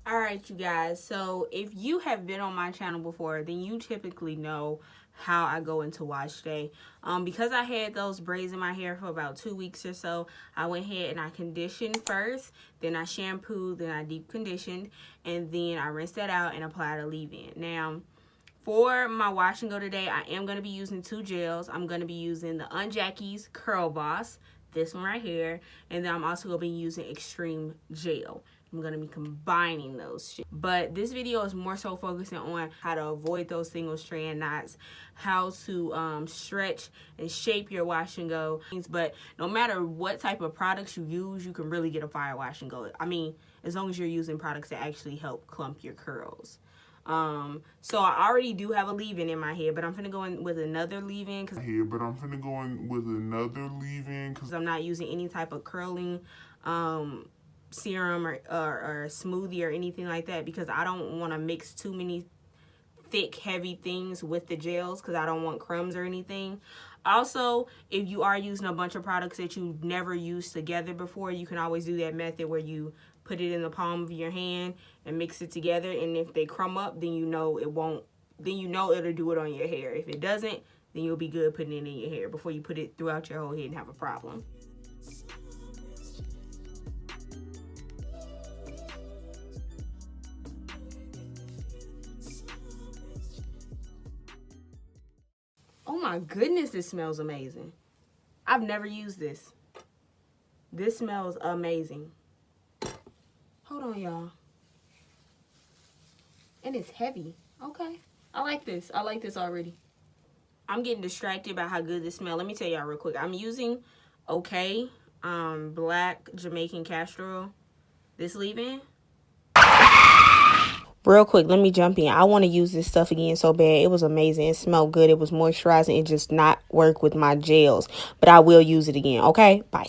Alright, you guys, so if you have been on my channel before, then you typically know how I go into wash day. Because I had those braids in my hair for about 2 weeks or so, I went ahead and I conditioned first, then I shampooed, then I deep conditioned, and then I rinsed that out and applied a leave-in. Now, for my wash and go today, I am going to be using 2 gels. I'm going to be using the Unjackies Curl Boss, this one right here, and then I'm also going to be using Extreme Gel. I'm going to be combining those. But this video is more so focusing on how to avoid those single strand knots, how to stretch and shape your wash and go. But no matter what type of products you use, you can really get a fire wash and go. I mean, as long as you're using products that actually help clump your curls. So I already do have a leave-in in my hair, but I'm finna go in with another leave-in because I'm not using any type of curling serum or smoothie or anything like that, because I don't want to mix too many thick heavy things with the gels because I don't want crumbs or anything. Also, if you are using a bunch of products that you've never used together before, you can always do that method where you put it in the palm of your hand and mix it together, and if they crumb up, then you know it won't, then you know it'll do it on your hair. If it doesn't, then you'll be good putting it in your hair before you put it throughout your whole head and have a problem. Oh my goodness, this smells amazing. I've never used this. This smells amazing. Hold on, y'all. And it's heavy. Okay. I like this. I like this already. I'm getting distracted by how good this smells. Let me tell y'all real quick. I'm using Okay Black Jamaican Castor Oil. This leave-in. Real quick, let me jump in. I want to use this stuff again so bad. It was amazing. It smelled good. It was moisturizing. It just not work with my gels. But I will use it again. Okay? Bye.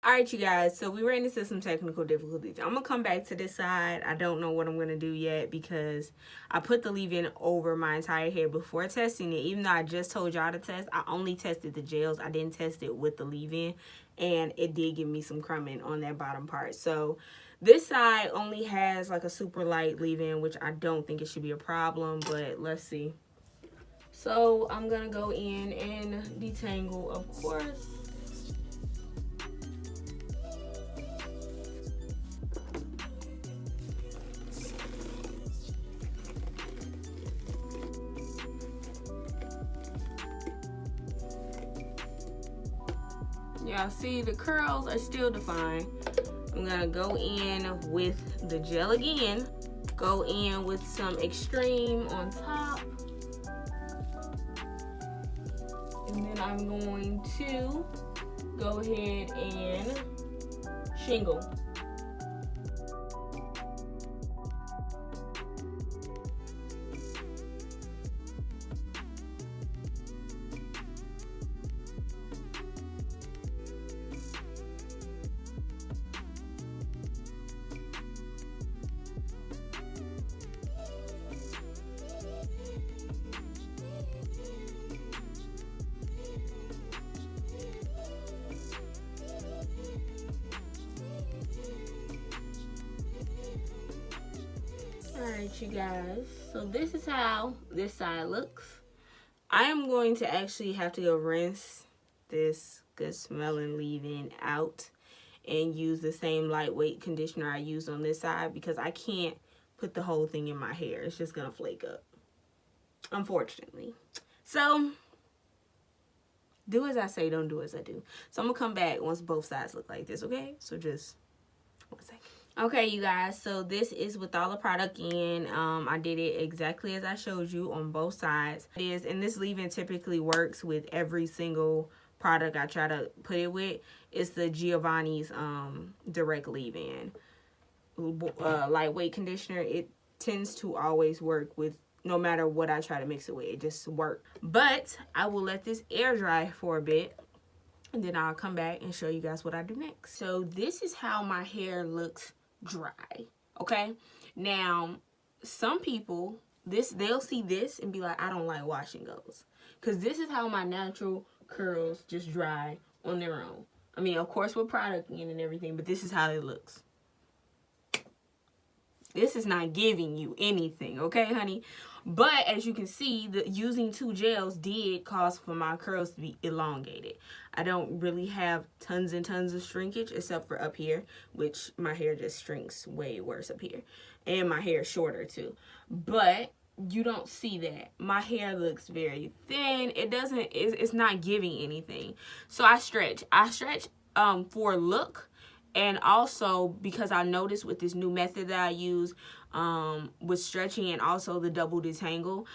Alright, you guys. So we ran into some technical difficulties. I'm going to come back to this side. I don't know what I'm going to do yet because I put the leave-in over my entire hair before testing it. Even though I just told y'all to test, I only tested the gels. I didn't test it with the leave-in. And it did give me some crumbing on that bottom part. So this side only has like a super light leave-in, which I don't think it should be a problem, but let's see. So I'm gonna go in and detangle, of course. Y'all see the curls are still defined. I'm gonna go in with the gel again, go in with some Extreme on top, and then I'm going to go ahead and shingle. Alright, you guys, so this is how this side looks. I am going to actually have to go rinse this good smelling leave-in out and use the same lightweight conditioner I used on this side because I can't put the whole thing in my hair. It's just gonna flake up, unfortunately. So do as I say, don't do as I do. So I'm gonna come back once both sides look like this, okay? So just 1 second. Okay, you guys, so this is with all the product in. I did it exactly as I showed you on both sides. And this leave-in typically works with every single product I try to put it with. It's the Giovanni's direct leave-in lightweight conditioner. It tends to always work with no matter what I try to mix it with. It just works. But I will let this air dry for a bit, and then I'll come back and show you guys what I do next. So this is how my hair looks dry, okay? Now, some people, they'll see this and be like, I don't like wash and goes. Because this is how my natural curls just dry on their own. I mean, of course, with product in and everything, but this is how it looks. This is not giving you anything, okay, honey? But as you can see, using 2 gels did cause for my curls to be elongated. I don't really have tons and tons of shrinkage except for up here, which my hair just shrinks way worse up here. And my hair is shorter too. But you don't see that. My hair looks very thin. It's not giving anything. So I stretch for look. And also because I noticed with this new method that I use with stretching and also the double detangle,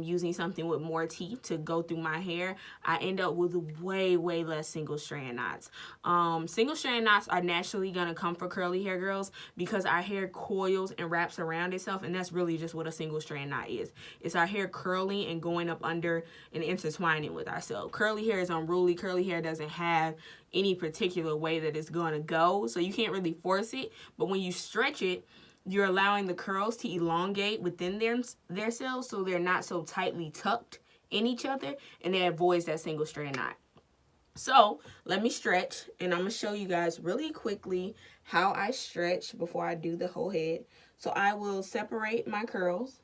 using something with more teeth to go through my hair, I end up with way less single strand knots. Single strand knots are naturally going to come for curly hair girls because our hair coils and wraps around itself, and that's really just what a single strand knot is. It's our hair curling and going up under and intertwining with ourselves. Curly hair is unruly. Curly hair doesn't have any particular way that it's going to go, so you can't really force it. But when you stretch it, you're allowing the curls to elongate within their cells, so they're not so tightly tucked in each other, and it avoids that single strand knot. So let me stretch, and I'm going to show you guys really quickly how I stretch before I do the whole head. So I will separate my curls.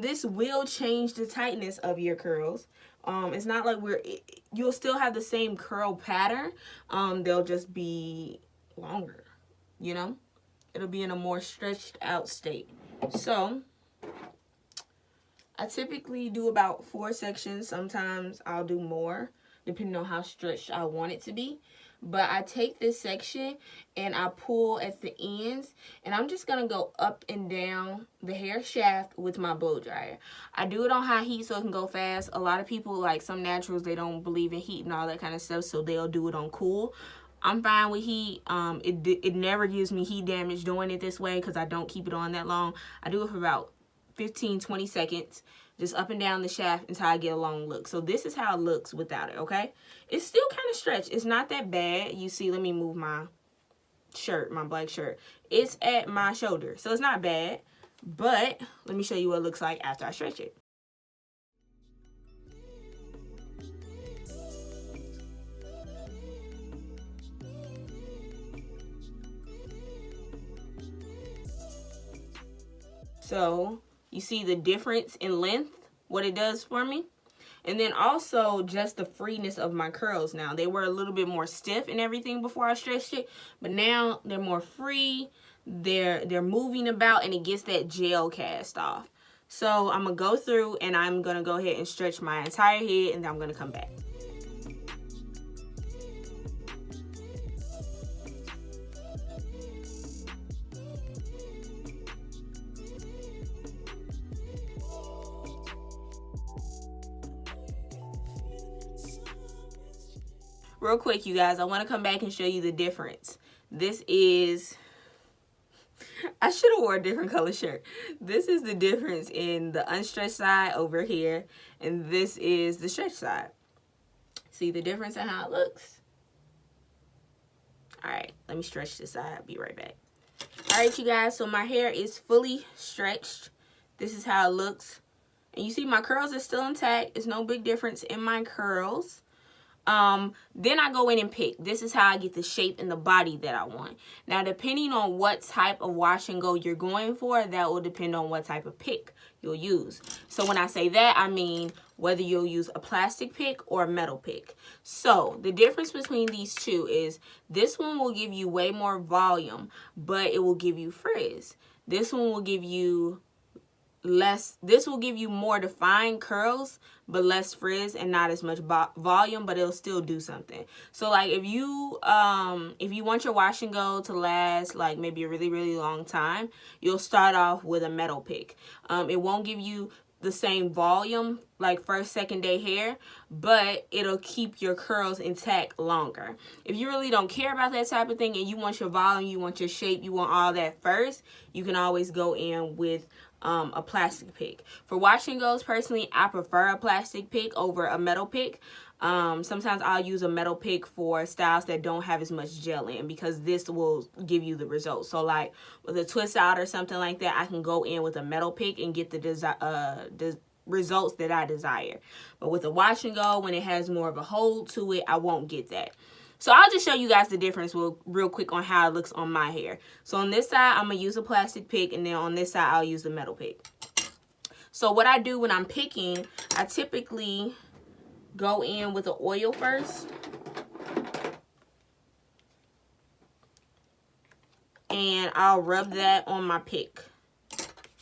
This will change the tightness of your curls. It's not like you'll still have the same curl pattern. They'll just be longer, you know? It'll be in a more stretched out state. So I typically do about 4 sections. Sometimes I'll do more, depending on how stretched I want it to be. But I take this section and I pull at the ends, and I'm just gonna go up and down the hair shaft with my blow dryer. I do it on high heat so it can go fast. A lot of people, like some naturals, they don't believe in heat and all that kind of stuff, so they'll do it on cool. I'm fine with heat. It never gives me heat damage doing it this way because I don't keep it on that long. I do it for about 15-20 seconds, just up and down the shaft until I get a long look. So this is how it looks without it, okay? It's still kind of stretched. It's not that bad. You see, let me move my shirt, my black shirt. It's at my shoulder, so it's not bad. But let me show you what it looks like after I stretch it. So you see the difference in length, what it does for me. And then also just the freeness of my curls now. They were a little bit more stiff and everything before I stretched it, but now they're more free. They're moving about, and it gets that gel cast off. So I'm gonna go through and I'm gonna go ahead and stretch my entire head, and then I'm gonna come back. Real quick, you guys, I want to come back and show you the difference. This is, I should have wore a different color shirt. This is the difference in the unstretched side over here, and this is the stretched side. See the difference in how it looks? All right, let me stretch this side. I'll be right back. All right, you guys, so my hair is fully stretched. This is how it looks. And you see my curls are still intact. It's no big difference in my curls. Then I go in and pick. This is how I get the shape and the body that I want. Now, depending on what type of wash and go you're going for, that will depend on what type of pick you'll use. So when I say that, I mean whether you'll use a plastic pick or a metal pick. So the difference between these two is this one will give you way more volume, but it will give you frizz. This one will give you this will give you more defined curls but less frizz and not as much volume, but it'll still do something. So like if you want your wash and go to last like maybe a really long time, you'll start off with a metal pick. It won't give you the same volume like first, second day hair, but it'll keep your curls intact longer. If you really don't care about that type of thing and you want your volume, you want your shape, you want all that first, you can always go in with a plastic pick. For wash and goes, personally, I prefer a plastic pick over a metal pick. Sometimes I'll use a metal pick for styles that don't have as much gel in, because this will give you the results. So like with a twist out or something like that, I can go in with a metal pick and get the results that I desire. But with a wash and go, when it has more of a hold to it, I won't get that. So I'll just show you guys the difference real quick on how it looks on my hair. So on this side, I'm going to use a plastic pick, and then on this side, I'll use the metal pick. So what I do when I'm picking, I typically go in with the oil first. And I'll rub that on my pick.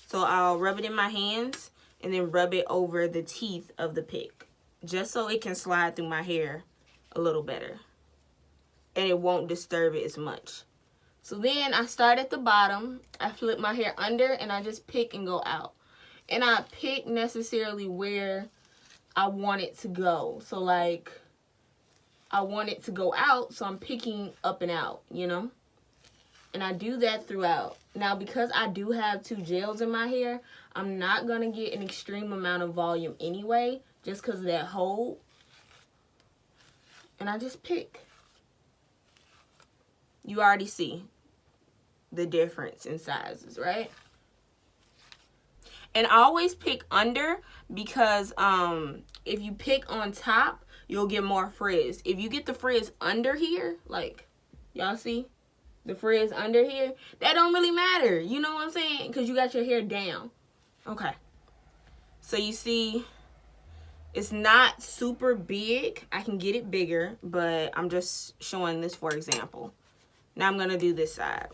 So I'll rub it in my hands and then rub it over the teeth of the pick, just so it can slide through my hair a little better. And it won't disturb it as much. So then I start at the bottom, I flip my hair under, and I just pick and go out. And I pick necessarily where I want it to go. So like, I want it to go out, so I'm picking up and out, you know? And I do that throughout. Now, because I do have 2 gels in my hair, I'm not going to get an extreme amount of volume anyway, just because of that hold. And I just pick. You already see the difference in sizes, right? And I always pick under because if you pick on top, you'll get more frizz. If you get the frizz under here, like, y'all see? The frizz under here, that don't really matter. You know what I'm saying? Because you got your hair down. Okay. So you see, it's not super big. I can get it bigger, but I'm just showing this for example. Now I'm going to do this side.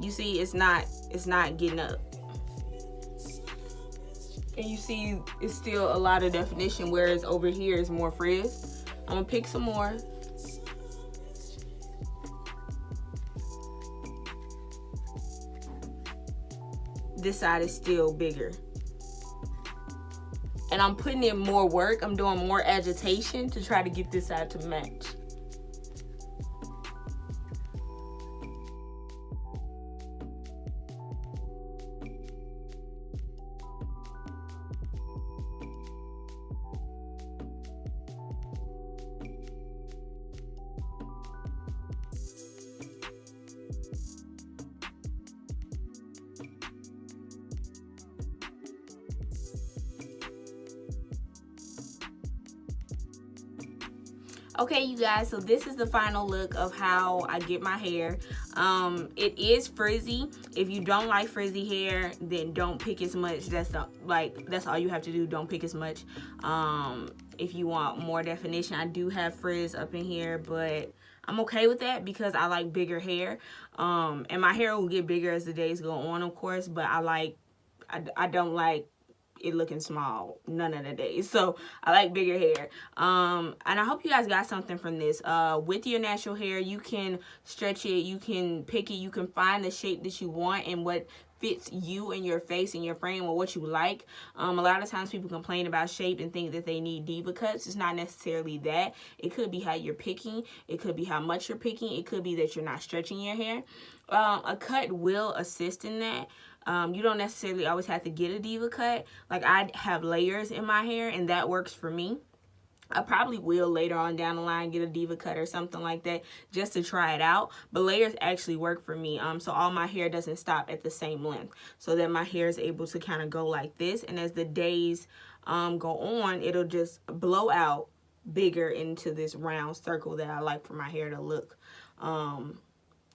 You see, it's not getting up. And you see, it's still a lot of definition, whereas over here is more frizz. I'm going to pick some more. This side is still bigger. And I'm putting in more work. I'm doing more agitation to try to get this side to match. Okay, you guys, so this is the final look of how I get my hair. It is frizzy. If you don't like frizzy hair, then don't pick as much. That's all you have to do. Don't pick as much. If you want more definition, I do have frizz up in here, but I'm okay with that because I like bigger hair. And my hair will get bigger as the days go on, of course, but I don't like it looking small none of the days, so I like bigger hair. And I hope you guys got something from this. With your natural hair, you can stretch it, you can pick it, you can find the shape that you want and what fits you and your face and your frame or what you like. A lot of times people complain about shape and think that they need diva cuts. It's not necessarily that. It could be how you're picking, it could be how much you're picking, it could be that you're not stretching your hair. A cut will assist in that. You don't necessarily always have to get a diva cut. Like, I have layers in my hair, and that works for me. I probably will later on down the line get a diva cut or something like that just to try it out. But layers actually work for me. So all my hair doesn't stop at the same length. So that my hair is able to kind of go like this. And as the days go on, it'll just blow out bigger into this round circle that I like for my hair to look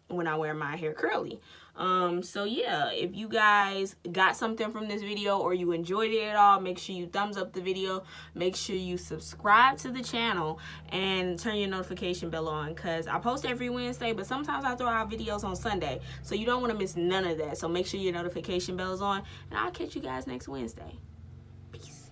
when I wear my hair curly. So yeah, if you guys got something from this video or you enjoyed it at all, make sure you thumbs up the video, make sure you subscribe to the channel and turn your notification bell on, because I post every Wednesday, but sometimes I throw out videos on Sunday, so you don't want to miss none of that. So make sure your notification bell is on, and I'll catch you guys next Wednesday. Peace.